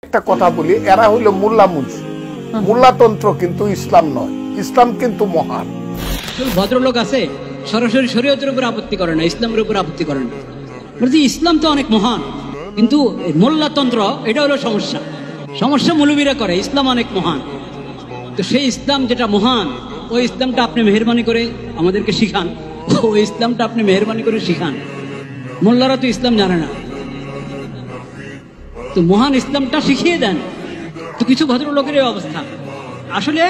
একটা কথা বলি, এরা হইলো মোল্লা মুন্সি, মোল্লাতন্ত্র কিন্তু ইসলাম নয়, ইসলাম কিন্তু মহান। ভদ্রলোক আছে সরাসরি শরীয়তের উপর আপত্তি করে না, ইসলামের উপর আপত্তি করেন। বলছি ইসলাম তো অনেক মহান, কিন্তু মোল্লাতন্ত্র এটা হলো সমস্যা। সমস্যা মৌলবীরা করে, ইসলাম অনেক মহান। তো সেই ইসলাম যেটা মহান, ওই ইসলামটা আপনি মেহরবানি করে আমাদেরকে শিখান, ওই ইসলামটা আপনি মেহরবানি করে শিখান। মোল্লারা তো ইসলাম জানে না, তো মহান ইসলামটা শিখিয়ে দেন। তো কিছু ভদ্রলোকের এই অবস্থা, আসলে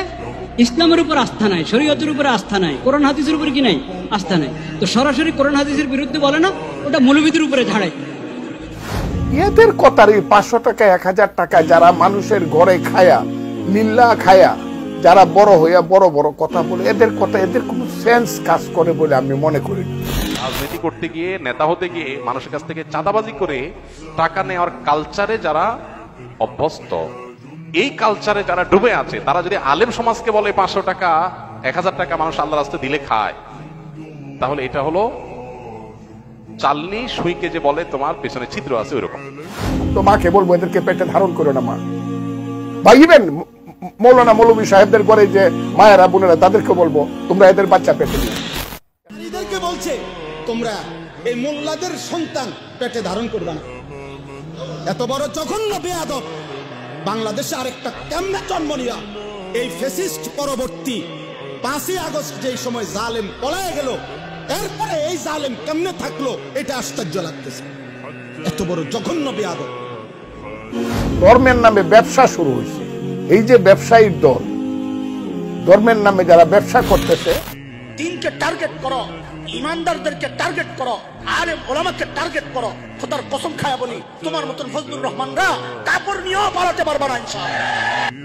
ইসলামের উপর আস্থা নাই, শরীয়তের উপর আস্থা নাই, কোরআন হাদিসের উপর কি নাই, আস্থা নাই। তো সরাসরি কোরআন হাদিসের বিরুদ্ধে বলে না, ওটা মৌলবীদের উপরে ঝাড়ে। এদের কথার 500 টাকা 1000 টাকা যারা মানুষের ঘরে খায়া লিল্লা খায়া যারা বড় হইয়া বড় বড় কথা বলে, এদের কথা এদের কোনো সেন্স কাজ করে বলে আমি মনে করি না। রাজনীতি করতে গিয়ে, নেতা হতে গিয়ে মানুষের কাছ থেকে চাঁদাবাজি করে টাকা নেওয়ার কালচারে যারা অভ্যস্ত, এই কালচারে যারা ডুবে আছে, তারা যদি আলেম সমাজকে বলে 500 টাকা 1000 টাকা মানুষ আল্লাহর রাস্তায় দিলে খায়, তাহলে এটা হলো চালনি সুইকে যে বলে তোমার পেছনে ছিদ্র আছে ওইরকম। তো মাকে বলবো এদেরকে পেটে ধারণ করো না মা। বা ইভেন মৌলানা মৌলভী সাহেবদের ঘরে যে মায়েরা বোনেরা, তাদেরকে বলবো তোমরা এদের বাচ্চা পেটে দিও। এদেরকে বলছে তোমরা এই মোল্লাদের সন্তান পেটে ধারণ করবে না। এত বড় জঘন্য বেয়াদব বাংলাদেশে আরেকটা কেমনে জন্ম নিয়া এই ফ্যাসিস্ট পরবর্তী 5ই আগস্ট যেই সময় জালেম পলায় গেল, এরপরে এই জালেম কেমনে থাকলো এটা আশ্চর্য লাগতেছে। এত বড় জঘন্য বেয়াদব। ধর্মের নামে ব্যবসা শুরু হয়েছে, এই যে ব্যবসায়ীর দল, ধর্মের নামে যারা ব্যবসা করতেছে। দিনকে টার্গেট করো, ইমানদারদেরকে টার্গেট করো, আলেম ওলামাকে টার্গেট করো। খোদার কসম খায়া বলি, তোমার মতন ফজলুর রহমানরা কাপড় নিয়েও পালাতে পারবে না ইনশাআল্লাহ।